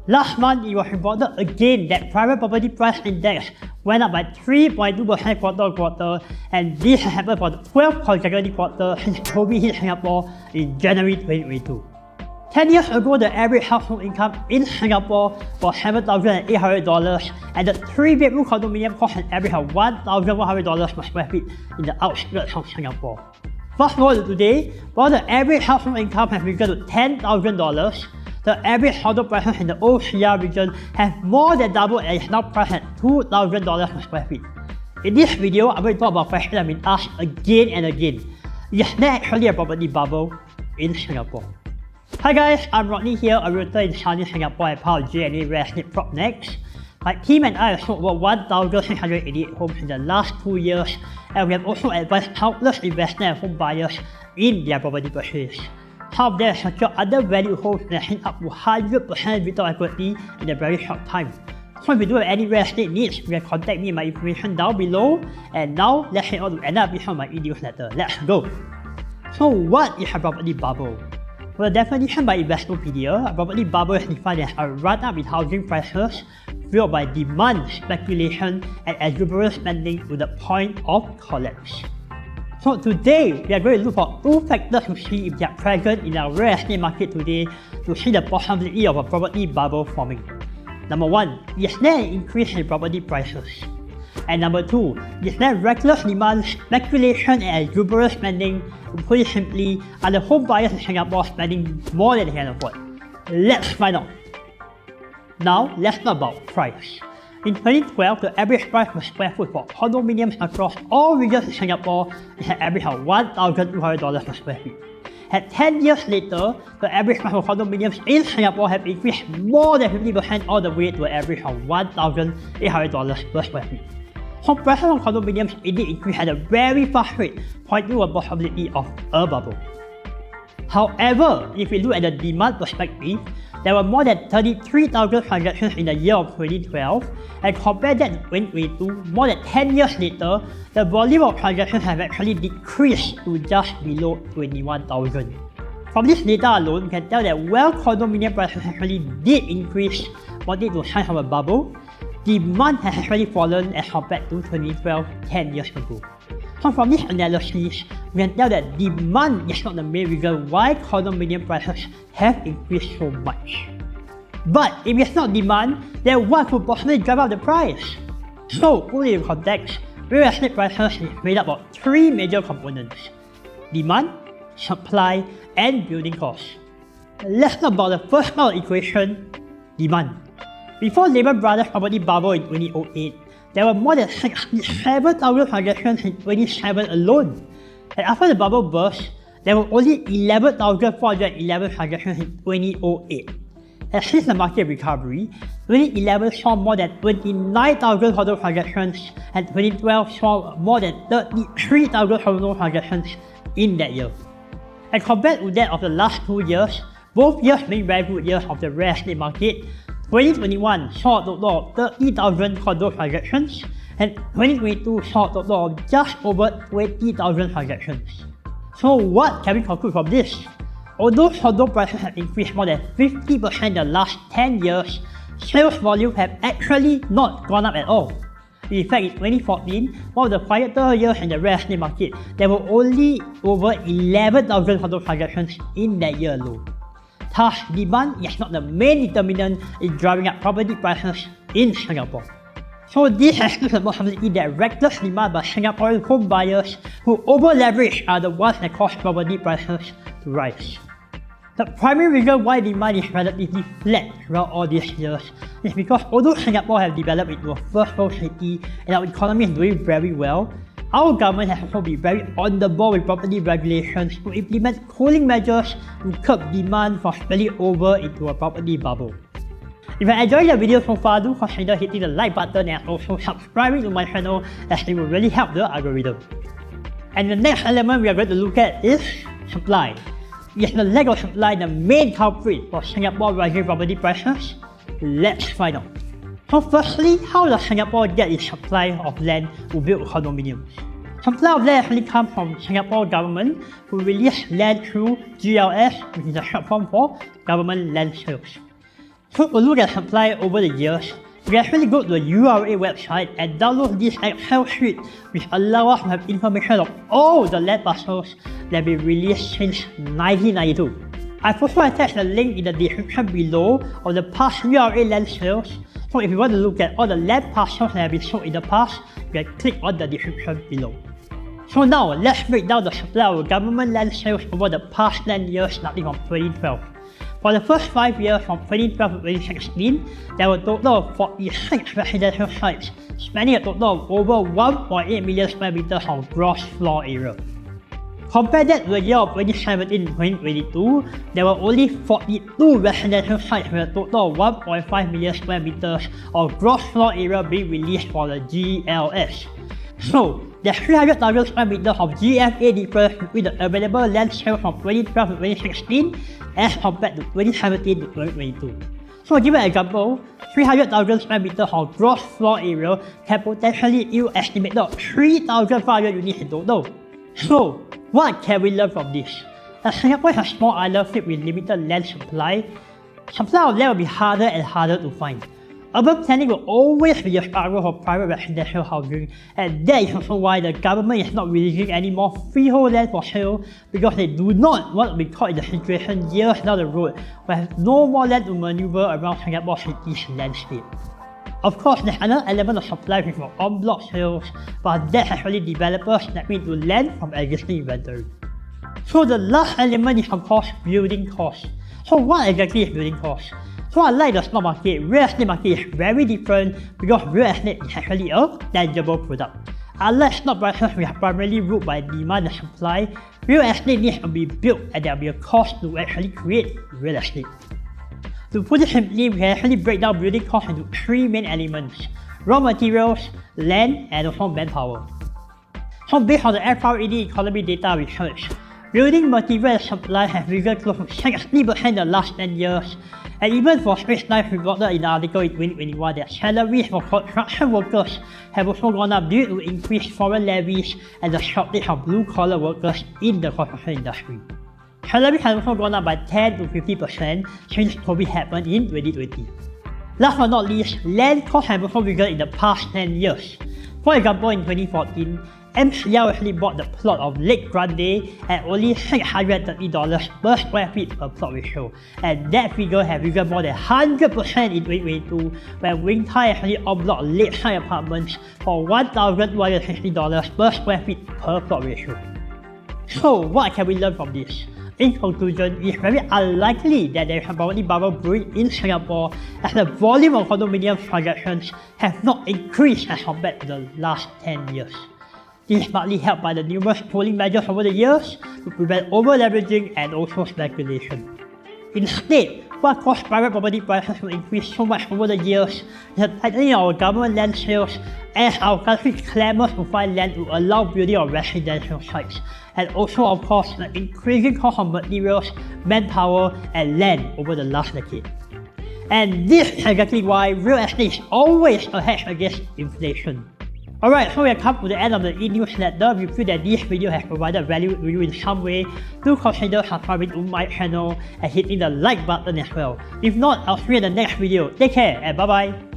Last month, it was reported again that private property price index went up by 3.2% quarter-on-quarter, and this has happened for the 12th consecutive quarter since COVID hit Singapore in January 2022. 10 years ago, the average household income in Singapore was $7,800, and the 3-bedroom condominium cost an average of $1,100 per square feet in the outskirts of Singapore. Fast forward to today, while the average household income has risen to $10,000, the average household prices in the OCR region have more than doubled and is now priced at $2,000 per square feet. In this video, I'm going to talk about questions that have been asked again and again. Is there actually a property bubble in Singapore? Hi guys, I'm Rodney here, a realtor in sunny Singapore and part of J&A Real Estate PropNext. My team and I have sold over 1,688 homes in the last 2 years, and we have also advised countless investors and home buyers in their property purchase. Some of them have secured undervalued homes that hit up to 100% return equity in a very short time. So if you do have any real estate needs, you can contact me in my information down below. And now, let's head on to another episode of my e-newsletter. Let's go! So what is a property bubble? For the definition by Investopedia, a property bubble is defined as a run-up in housing prices fueled by demand, speculation, and exuberant spending to the point of collapse. So today, we are going to look for 2 factors to see if they are present in our real estate market today to see the possibility of a property bubble forming. Number 1, is there an increase in property prices? And number 2, is there reckless demand, speculation, and exuberant spending? To put it simply, are the home buyers in Singapore spending more than they can afford? Let's find out. Now, let's talk about price. In 2012, the average price per square foot for condominiums across all regions in Singapore is an average of $1,200 per square feet. And 10 years later, the average price for condominiums in Singapore have increased more than 50% all the way to an average of $1,800 per square feet. So prices of condominiums indeed increased at a very fast rate, pointing to a possibility of a bubble. However, if we look at the demand perspective, there were more than 33,000 transactions in the year of 2012, and compare that to 2022, more than 10 years later, the volume of transactions have actually decreased to just below 21,000. From this data alone, you can tell that while condominium prices actually did increase, pointing to signs of a bubble, demand has actually fallen as compared to 2012, 10 years ago. So from this analysis, we can tell that demand is not the main reason why condominium prices have increased so much. But if it's not demand, then what could possibly drive up the price? So, put it in context, real estate prices is made up of 3 major components: demand, supply, and building costs. Let's talk about the first part of the equation, demand. Before Lehman Brothers property bubble in 2008, there were more than 67,000 transactions in 2017 alone. And after the bubble burst, there were only 11,411 transactions in 2008. And since the market recovery, 2011 saw more than 29,000 condo transactions, and 2012 saw more than 33,000 condo transactions in that year. And compared to that of the last 2 years, both years being very good years of the real estate market, 2021 saw a total of 30,000 condo transactions, and 2022 saw a total of just over 20,000 transactions. So what can we conclude from this? Although condo prices have increased more than 50% in the last 10 years, sales volume have actually not gone up at all. In fact, in 2014, one of the quieter years in the real estate market, there were only over 11,000 condo transactions in that year alone. Thus, demand is not the main determinant in driving up property prices in Singapore. So this has the possibility that reckless demand by Singaporean home buyers who over-leverage are the ones that cause property prices to rise. The primary reason why demand is relatively flat throughout all these years is because although Singapore has developed into a first-world city and our economy is doing very well, our government has also been very on the ball with property regulations to implement cooling measures to curb demand from spilling over into a property bubble. If you enjoyed the video so far, do consider hitting the like button and also subscribing to my channel, as it will really help the algorithm. And the next element we are going to look at is supply. Is the lack of supply the main culprit for Singapore rising property prices? Let's find out. So firstly, how does Singapore get its supply of land to build condominiums? Supply of land actually comes from Singapore government, who release land through GLS, which is a short form for Government Land Sales. So to look at supply over the years, we actually go to the URA website and download this Excel sheet which allows us to have information of all the land parcels that have been released since 1992. I've also attached a link in the description below of the past URA land sales, so if you want to look at all the land parcels that have been sold in the past, you can click on the description below. So now, let's break down the supply of government land sales over the past 10 years starting from 2012. For the first 5 years from 2012 to 2016, there were a total of 46 residential sites, spanning a total of over 1.8 million square meters of gross floor area. Compare that to the year of 2017 to 2022, there were only 42 residential sites with a total of 1.5 million square meters of gross floor area being released for the GLS. So, there's 300,000 square meters of GFA difference between the available land sales from 2012 to 2016 as compared to 2017 to 2022. So, give an example, 300,000 square meters of gross floor area can potentially yield estimated 3,500 units in total. So, what can we learn from this? As Singapore is a small island filled with limited land supply of land will be harder and harder to find. Urban planning will always be a struggle for private residential housing, and that is also why the government is not releasing any more freehold land for sale, because they do not want to be caught in the situation years down the road where there's no more land to maneuver around Singapore City's landscape. Of course, there's another element of supply which is en bloc sales, but that's actually developers that need to lend from existing inventory. So the last element is of course building costs. So what exactly is building costs? So unlike the stock market, real estate market is very different because real estate is actually a tangible product. Unlike stock prices which are primarily ruled by demand and supply, real estate needs to be built and there will be a cost to actually create real estate. To put it simply, we can actually break down building costs into 3 main elements: raw materials, land, and also manpower. So based on the FRED economy data research, building material supply has risen close to 60% in the last 10 years, and even for Straits Times reported in the article in 2021 that salaries for construction workers have also gone up due to increased foreign levies and the shortage of blue-collar workers in the construction industry. Salaries have also gone up by 10 to 50% since COVID happened in 2020. Last but not least, land costs have also risen in the past 10 years. For example, in 2014, MCL actually bought the plot of Lake Grande at only $630 per square feet per plot ratio, and that figure has risen more than 100% in 2022 when Wing Tai actually en-blocked lakeside apartments for $1,260 per square feet per plot ratio. So what can we learn from this? In conclusion, it is very unlikely that there is a property bubble brewing in Singapore as the volume of condominium transactions have not increased as compared to the last 10 years. This is partly helped by the numerous cooling measures over the years to prevent over-leveraging and also speculation. Instead, what caused private property prices to increase so much over the years is the tightening of our government land sales as our country clamours to find land to allow building of residential sites, and also of course the increasing cost of materials, manpower and land over the last decade. And this is exactly why real estate is always a hedge against inflation. Alright, so we have come to the end of the e-newsletter. If you feel that this video has provided value to you in some way, do consider subscribing to my channel and hitting the like button as well. If not, I'll see you in the next video. Take care and bye bye.